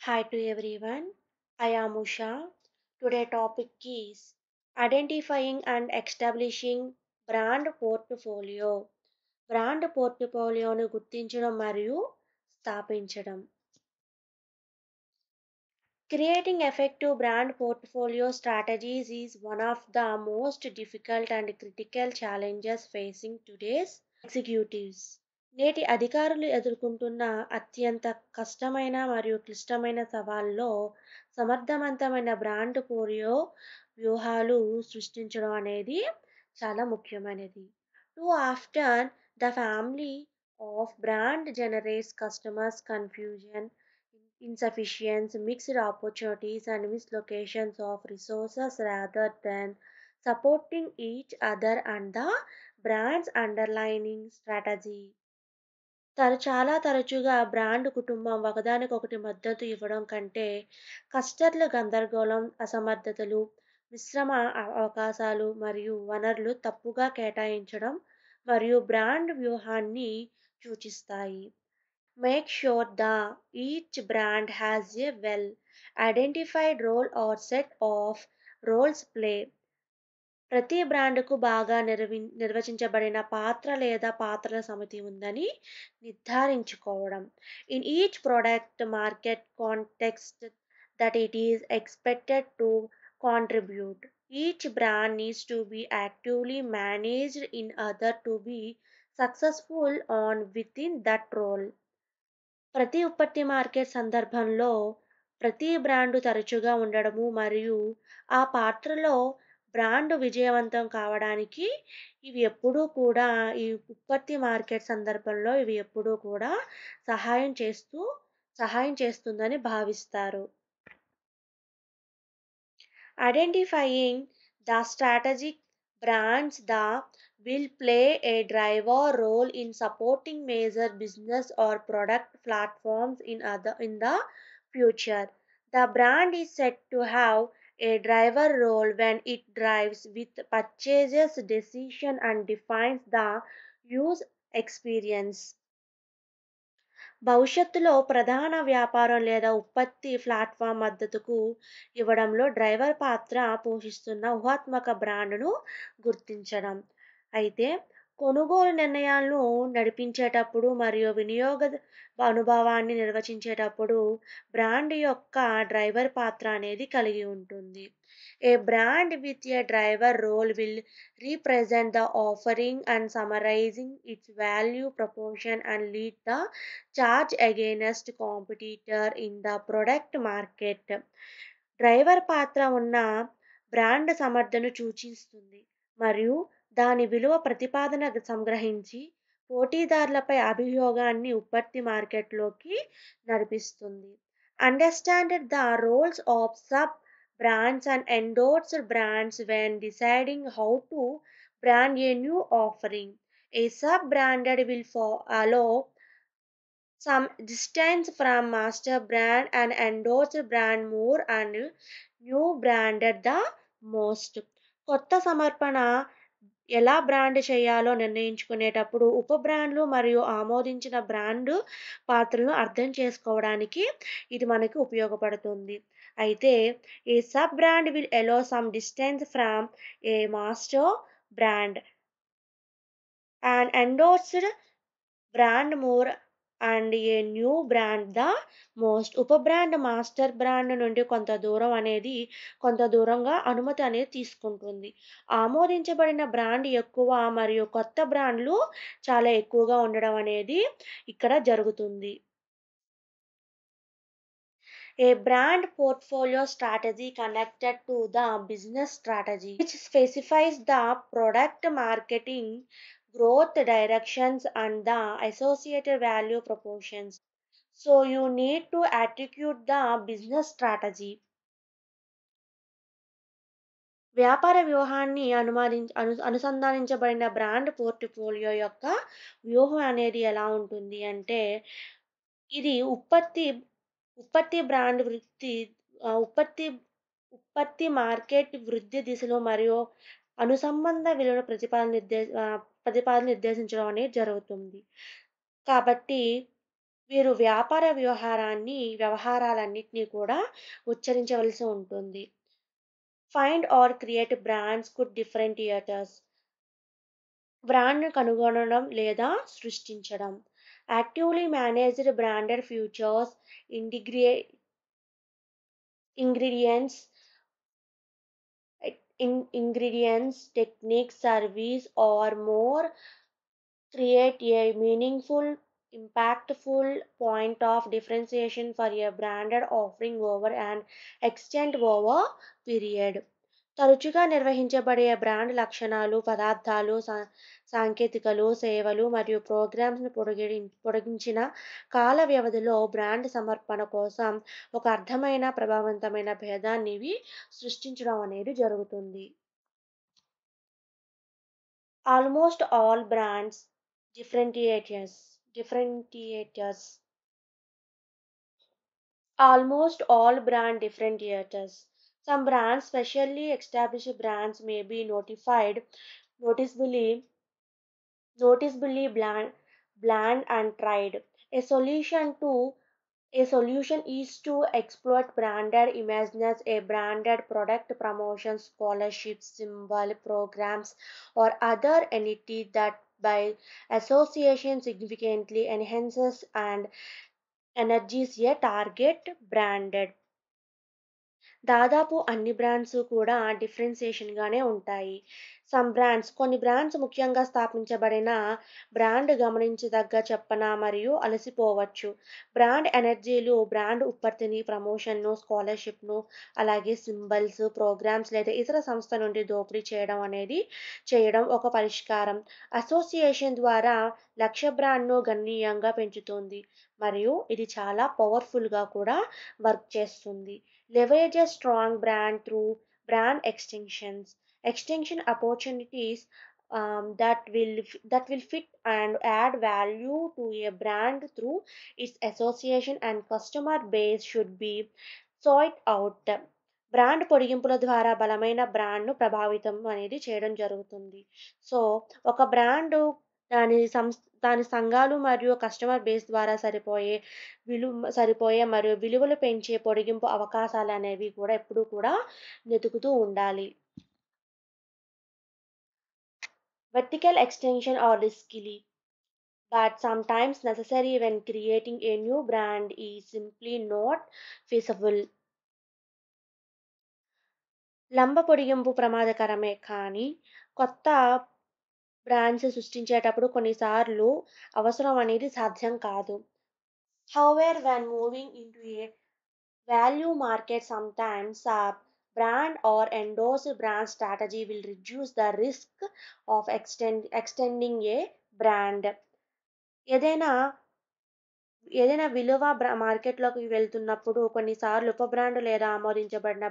Hi to everyone. I am Usha. Today topic is identifying and establishing brand portfolio. Brand పోర్ట్ఫోలియోను గుర్తించడం మరియు స్థాపించడం. Creating effective brand portfolio strategies is one of the most difficult and critical challenges facing today's executives. నేటి అధికారులు ఎదుర్కొంటున్న అత్యంత కష్టమైన మరియు క్లిష్టమైన సవాల్లో సమర్థవంతమైన బ్రాండ్ పోలియో వ్యూహాలు సృష్టించడం అనేది చాలా ముఖ్యమైనది. Too often, the family of brand generates customers confusion, insufficiency, mixed opportunities, and mislocations of resources rather than supporting each other and the brand's underlying strategy. చాలా తరచుగా బ్రాండ్ కుటుంబం ఒకదానికొకటి మద్దతు ఇవ్వడం కంటే కస్టమర్ల గందరగోళం, అసమర్థతలు, మిశ్రమ అవకాశాలు మరియు వనరులు తప్పుగా కేటాయించడం మరియు బ్రాండ్ వ్యూహాన్ని సూచిస్తాయి. Make sure that each brand has a well identified role or set of roles play. ప్రతి బ్రాండ్‌కు బాగా నిర్వచించబడిన పాత్ర లేదా పాత్రల సమితి ఉందని నిర్ధారించుకోవడం. In each product market context that it is expected to contribute. Each brand needs to be actively managed in order to be successful on within that role. ప్రతి ఉత్పత్తి మార్కెట్ సందర్భంలో ప్రతి బ్రాండు తరచుగా ఉండడము మరియు ఆ పాత్రలో బ్రాండ్ విజయవంతం కావడానికి ఇవి ఎప్పుడూ కూడా ఈ ఉత్పత్తి మార్కెట్ సందర్భంలో ఇవి ఎప్పుడూ కూడా సహాయం చేస్తూ సహాయం చేస్తుందని భావిస్తారు. Identifying the strategic brands that will play a driver role in supporting major business or product platforms in the future. The brand is said to have a driver role when it drives with purchases decision and defines the use experience. భవిష్యత్తులో ప్రధాన వ్యాపారం లేదా ఉత్పత్తి platform మద్దతుకు ఇవ్వడంలో driver పాత్ర పోషిస్తున్న ఊహాత్మక బ్రాండ్ను గుర్తించడం. అయితే కొనుగోలు నిర్ణయాలను నడిపించేటప్పుడు మరియు వినియోగ అనుభవాన్ని నిర్వచించేటప్పుడు బ్రాండ్ యొక్క డ్రైవర్ పాత్ర అనేది కలిగి ఉంటుంది. A brand with a driver role will represent the offering and summarizing its value proposition and lead the charge against competitor in the product market. Driver పాత్ర ఉన్న బ్రాండ్ సమర్థను సూచిస్తుంది మరియు దాని విలువ ప్రతిపాదన సంగ్రహించి పోటీదారులపై అభియోగాన్ని ఉత్పత్తి మార్కెట్లోకి నడిపిస్తుంది. Understand the roles of sub brands and endorsed brands when deciding how to brand a new offering. A sub-branded will follow some distance from master brand and endorsed brand more and new branded the most. కొత్త సమర్పణ ఎలా brand చేయాలో నిర్ణయించుకునేటప్పుడు ఉప బ్రాండ్లు మరియు ఆమోదించిన brand పాత్రలను అర్థం చేసుకోవడానికి ఇది మనకి ఉపయోగపడుతుంది. అయితే a sub brand will allow some distance from a master brand and endorsed brand more and a new brand the most. ఉప బ్రాండ్ మాస్టర్ బ్రాండ్ నుండి కొంత దూరంగా అనుమతి అనేది తీసుకుంటుంది. ఆమోదించబడిన బ్రాండ్ ఎక్కువ మరియు కొత్త బ్రాండ్లు చాలా ఎక్కువగా ఉండడం అనేది ఇక్కడ జరుగుతుంది. A brand portfolio strategy connected to the business strategy, which specifies the product marketing, growth directions, and the associated value propositions. So, you need to execute the business strategy. వ్యాపార వ్యూహాన్ని అనుసంధానించబడిన బ్రాండ్ పోర్ట్ఫోలియో యొక్క వ్యూహం అనేది ఎలా ఉంటుంది అంటే ఇది ఉత్పత్తి బ్రాండ్ వృద్ధి ఉత్పత్తి ఉత్పత్తి మార్కెట్ వృద్ధి దిశలో మరియు అనుసంబంధ విలువల ప్రతిపాదన నిర్దేశించడం అనేది జరుగుతుంది. కాబట్టి వీరు వ్యాపార వ్యవహారాలన్నిటిని కూడా ఉచ్చరించవలసి ఉంటుంది. Find or create brands could differentiators. బ్రాండ్‌ని కనుగొనడం లేదా సృష్టించడం. యాక్టివ్‌లీ మేనేజ్డ్ బ్రాండెడ్ ఫ్యూచర్స్ ఇంటిగ్రే ingredients ingredients, techniques, service, or more create a meaningful, impactful point of differentiation for a branded offering over an extent over period. తరచుగా నిర్వహించబడే brand లక్షణాలు, పదార్థాలు, సాంకేతికలు, సేవలు మరియు ప్రోగ్రామ్స్‌ని పొడిగించిన కాల వ్యవధిలో బ్రాండ్ సమర్పణ కోసం ఒక అర్థమైన, ప్రభావవంతమైన భేదాన్ని ఇవి సృష్టించడం అనేది జరుగుతుంది. Almost all brands differentiators. Almost all brand differentiators. Some brands, specially established brands, may be noticeably bland and tried. A solution to A solution is to exploit branded images, a branded product promotion, scholarships, symbol programs, or other entity that by association significantly enhances and energizes a target branded. దాదాపు అన్ని brands కూడా డిఫరెన్సియేషన్‌గానే ఉంటాయి. కొన్ని brands ముఖ్యంగా స్థాపించబడిన brand గమనించదగ్గ చెప్పన మరియు అలసిపోవచ్చు. బ్రాండ్ ఎనర్జీలు బ్రాండ్ ఉత్పత్తిని, ప్రమోషన్‌ను, స్కాలర్‌షిప్‌ను, అలాగే సింబల్స్, ప్రోగ్రామ్స్ లేదా ఇతర సంస్థ నుండి దోపిడీ చేయడం ఒక పరిష్కారం. అసోసియేషన్ ద్వారా లక్ష్య బ్రాండ్‌ను గణనీయంగా పెంచుతుంది మరియు ఇది చాలా పవర్‌ఫుల్‌గా కూడా వర్క్ చేస్తుంది. Leverage a strong brand through brand extensions. Extension opportunities that will fit and add value to a brand through its association and customer base should be sought out. Brand పొడిగింపుల ద్వారా బలమైన బ్రాండ్‌ను ప్రభావితం అనేది చేయడం జరుగుతుంది. సో, ఒక brand దాని దాని సంఘాలు మరియు కస్టమర్ బేస్ ద్వారా సరిపోయే మరియు విలువలు పెంచే పొడిగింపు అవకాశాలనేవి కూడా ఎప్పుడూ కూడా వెతుకుతూ ఉండాలి. Vertical extension are risky, but sometimes necessary when creating a new brand is simply not feasible. లంబ పొడిగింపు ప్రమాదకరమే కానీ కొత్త బ్రాండ్స్ సృష్టించేటప్పుడు కొన్నిసార్లు అవసరం అనేది సాధ్యం కాదు. However, when moving into a value market, sometimes a brand or endorsed brand strategy will reduce the risk of extending a brand. ఏదైనా ఏదైనా విలువ మార్కెట్లోకి వెళ్తున్నప్పుడు కొన్నిసార్లు ఉప బ్రాండ్ లేదా ఆమోదించబడిన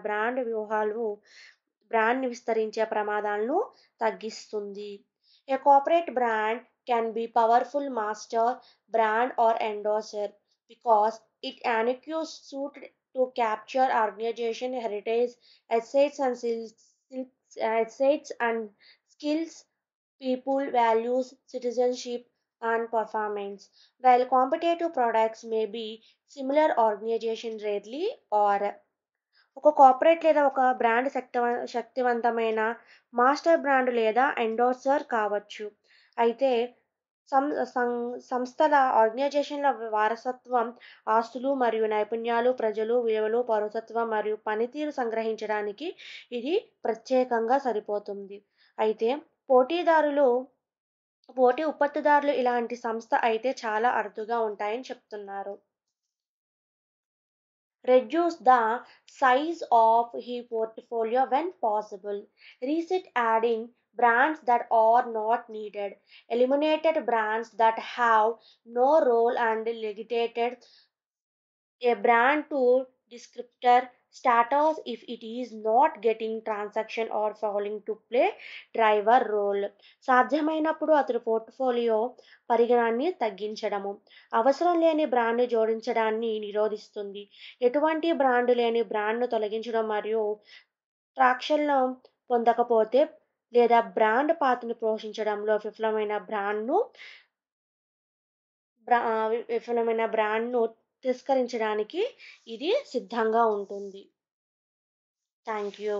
బ్రాండ్‌ని విస్తరించే ప్రమాదాలను తగ్గిస్తుంది. A corporate brand can be powerful master brand or endorser because it uniquely suited to capture organization heritage, assets and assets and skills, people, values, citizenship, and performance. While competitive products may be similar, organization rarely or ఒక corporate లేదా ఒక brand శక్తివంతమైన master brand లేదా ఎండోర్సర్ కావచ్చు. అయితే సం సం సంస్థల ఆర్గనైజేషన్ల వారసత్వం, ఆస్తులు మరియు నైపుణ్యాలు, ప్రజలు, విలువలు, పౌరసత్వం మరియు పనితీరు సంగ్రహించడానికి ఇది ప్రత్యేకంగా సరిపోతుంది. అయితే పోటీ ఉత్పత్తిదారులు ఇలాంటి సంస్థ అయితే చాలా అరుదుగా ఉంటాయని చెప్తున్నారు. Reduce the size of his portfolio when possible. Reset adding brands that are not needed. Eliminated brands that have no role and legated a brand to descriptor status if it is not getting transaction or failing to play driver role. సాధ్యమైనప్పుడు అతడి portfolio పరిగణాన్ని తగ్గించడము. అవసరం లేని బ్రాండ్‌ని జోడించడాన్ని నిరోధిస్తుంది. ఎటువంటి brand లేని బ్రాండ్‌ను తొలగించడం మరియు ట్రాక్షన్‌ను పొందకపోతే లేదా బ్రాండ్ పాత్రను పోషించడంలో విఫలమైన బ్రాండ్‌ను విఫలమైన బ్రాండ్‌ను తిరస్కరించడానికి ఇది సిద్ధంగా ఉంటుంది. Thank you.